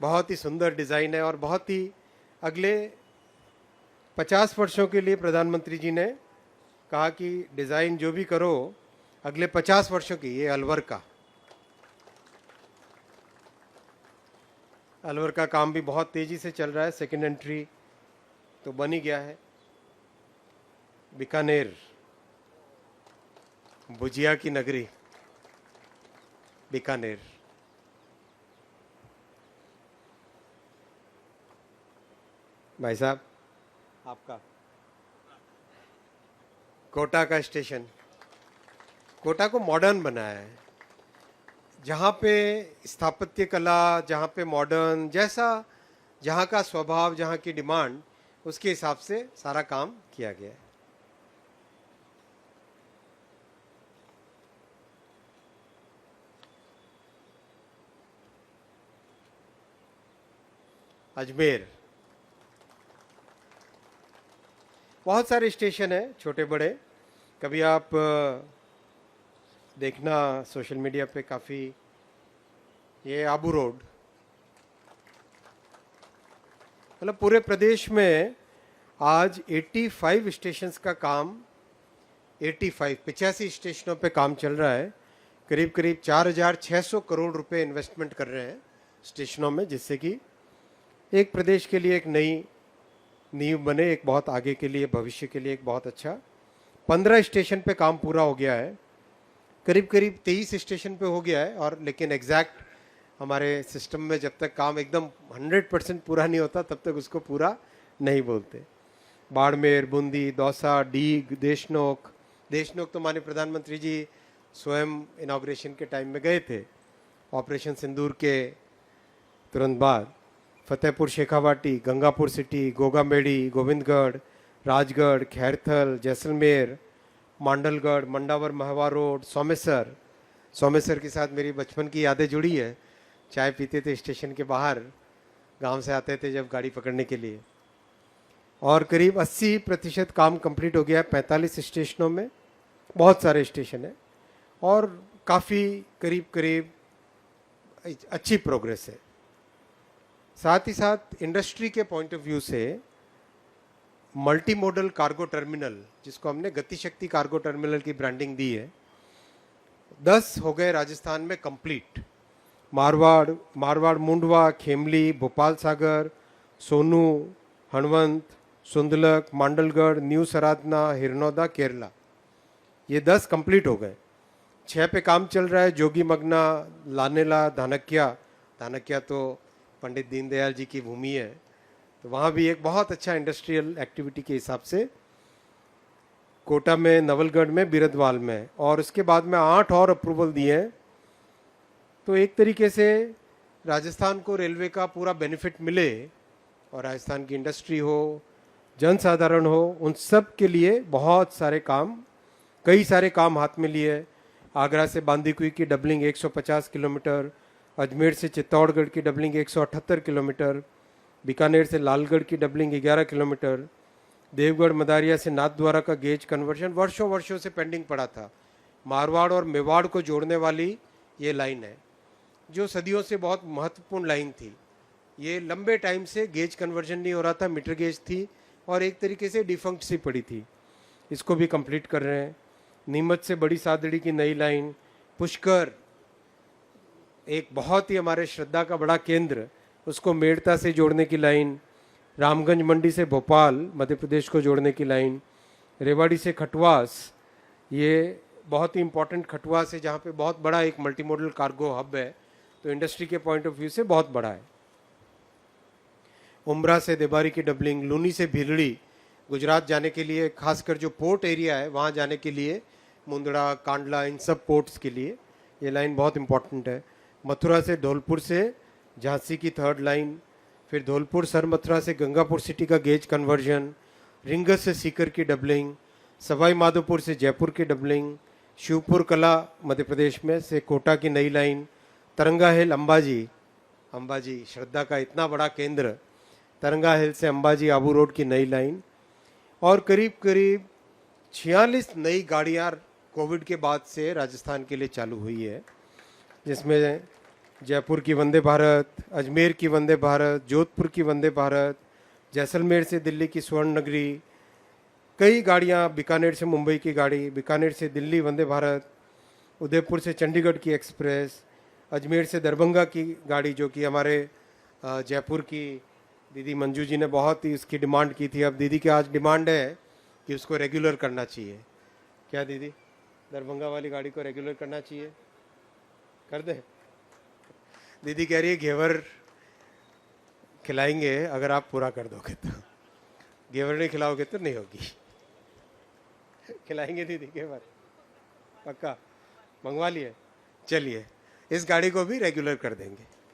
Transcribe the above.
बहुत ही सुंदर डिज़ाइन है और बहुत ही अगले 50 वर्षों के लिए प्रधानमंत्री जी ने कहा कि डिज़ाइन जो भी करो अगले 50 वर्षों की। ये अलवर का काम भी बहुत तेज़ी से चल रहा है। सेकेंड एंट्री तो बन ही गया है। बीकानेर, भुजिया की नगरी बीकानेर। भाई साहब, आपका कोटा का स्टेशन, कोटा को मॉडर्न बनाया है, जहाँ पे स्थापत्य कला, जहाँ पे मॉडर्न, जैसा जहाँ का स्वभाव, जहाँ की डिमांड, उसके हिसाब से सारा काम किया गया है। अजमेर, बहुत सारे स्टेशन हैं छोटे बड़े। कभी आप देखना सोशल मीडिया पे काफ़ी, ये आबू रोड, मतलब पूरे प्रदेश में आज 85 स्टेशंस का काम, 85 स्टेशनों पे काम चल रहा है। करीब करीब 4,600 करोड़ रुपए इन्वेस्टमेंट कर रहे हैं स्टेशनों में, जिससे कि एक प्रदेश के लिए एक नई नींव बने, एक बहुत आगे के लिए, भविष्य के लिए एक बहुत अच्छा। 15 स्टेशन पे काम पूरा हो गया है, करीब करीब 23 स्टेशन पे हो गया है। और लेकिन एग्जैक्ट हमारे सिस्टम में जब तक काम एकदम 100% पूरा नहीं होता तब तक उसको पूरा नहीं बोलते। बाड़मेर, बूंदी, दौसा, डीग, देशनोक तो माननीय प्रधानमंत्री जी स्वयं इनाग्रेशन के टाइम में गए थे, ऑपरेशन सिंदूर के तुरंत बाद। फतेहपुर शेखावाटी, गंगापुर सिटी, गोगामेड़ी, गोविंदगढ़, राजगढ़, खैरथल, जैसलमेर, मांडलगढ़, मंडावर महवा रोड, सोमेसर के साथ मेरी बचपन की यादें जुड़ी है। चाय पीते थे स्टेशन के बाहर, गांव से आते थे जब गाड़ी पकड़ने के लिए। और करीब 80% काम कंप्लीट हो गया है 45 स्टेशनों में। बहुत सारे स्टेशन हैं और काफ़ी करीब करीब अच्छी प्रोग्रेस है। साथ ही साथ इंडस्ट्री के पॉइंट ऑफ व्यू से मल्टी मॉडल कार्गो टर्मिनल, जिसको हमने गतिशक्ति कार्गो टर्मिनल की ब्रांडिंग दी है, 10 हो गए राजस्थान में कंप्लीट। मारवाड़, मुंडवा, खेमली, भोपाल सागर, सोनू, हणवंत, सुंदलक, मांडलगढ़, न्यू सराधना, हिरनौदा, केरला, ये 10 कंप्लीट हो गए। 6 पे काम चल रहा है, जोगी मगना, लानेला, धानक्या तो पंडित दीनदयाल जी की भूमि है, तो वहाँ भी एक बहुत अच्छा इंडस्ट्रियल एक्टिविटी के हिसाब से कोटा में, नवलगढ़ में, बिरदवाल में, और उसके बाद में 8 और अप्रूवल दिए हैं। तो एक तरीके से राजस्थान को रेलवे का पूरा बेनिफिट मिले और राजस्थान की इंडस्ट्री हो, जनसाधारण हो, उन सब के लिए बहुत सारे काम, कई सारे काम हाथ में लिए। आगरा से बांदीकुई की डबलिंग 150 किलोमीटर, अजमेर से चित्तौड़गढ़ की डबलिंग 178 किलोमीटर, बीकानेर से लालगढ़ की डबलिंग 11 किलोमीटर, देवगढ़ मदारिया से नाथद्वारा का गेज कन्वर्जन वर्षों से पेंडिंग पड़ा था। मारवाड़ और मेवाड़ को जोड़ने वाली ये लाइन है, जो सदियों से बहुत महत्वपूर्ण लाइन थी। ये लंबे टाइम से गेज कन्वर्जन नहीं हो रहा था, मीटर गेज थी और एक तरीके से डिफंक्ट सी पड़ी थी। इसको भी कंप्लीट कर रहे हैं। नीमच से बड़ी सादड़ी की नई लाइन, पुष्कर एक बहुत ही हमारे श्रद्धा का बड़ा केंद्र, उसको मेड़ता से जोड़ने की लाइन, रामगंज मंडी से भोपाल मध्य प्रदेश को जोड़ने की लाइन, रेवाड़ी से खटवास, ये बहुत ही इंपॉर्टेंट खटवास है जहाँ पे बहुत बड़ा एक मल्टी मॉडल कार्गो हब है, तो इंडस्ट्री के पॉइंट ऑफ व्यू से बहुत बड़ा है। उमरा से देबारी की डबलिंग, लूनी से भीलड़ी, गुजरात जाने के लिए, खासकर जो पोर्ट एरिया है वहाँ जाने के लिए, मुंद्रा, कांडला, इन सब पोर्ट्स के लिए ये लाइन बहुत इंपॉर्टेंट है। मथुरा से धौलपुर से झांसी की 3rd लाइन, फिर धौलपुर सर मथुरा से गंगापुर सिटी का गेज कन्वर्जन, रिंगस से सीकर की डबलिंग, सवाई माधोपुर से जयपुर की डबलिंग, शिवपुर कला मध्य प्रदेश में से कोटा की नई लाइन, तरंगा हिल अंबाजी श्रद्धा का इतना बड़ा केंद्र, तरंगा हिल से अंबाजी आबू रोड की नई लाइन, और करीब करीब 46 नई गाड़ियाँ कोविड के बाद से राजस्थान के लिए चालू हुई है, जिसमें जयपुर की वंदे भारत, अजमेर की वंदे भारत, जोधपुर की वंदे भारत, जैसलमेर से दिल्ली की स्वर्ण नगरी, कई गाड़ियाँ, बीकानेर से मुंबई की गाड़ी, बीकानेर से दिल्ली वंदे भारत, उदयपुर से चंडीगढ़ की एक्सप्रेस, अजमेर से दरभंगा की गाड़ी जो कि हमारे जयपुर की दीदी मंजू जी ने बहुत ही इसकी डिमांड की थी। अब दीदी की आज डिमांड है कि उसको रेगुलर करना चाहिए। क्या दीदी, दरभंगा वाली गाड़ी को रेगुलर करना चाहिए? कर दे। दीदी कह रही है घेवर खिलाएंगे अगर आप पूरा कर दोगे तो। घेवर नहीं खिलाओगे तो नहीं होगी। खिलाएंगे दीदी घेवर, पक्का मंगवा लिए। चलिए, इस गाड़ी को भी रेगुलर कर देंगे।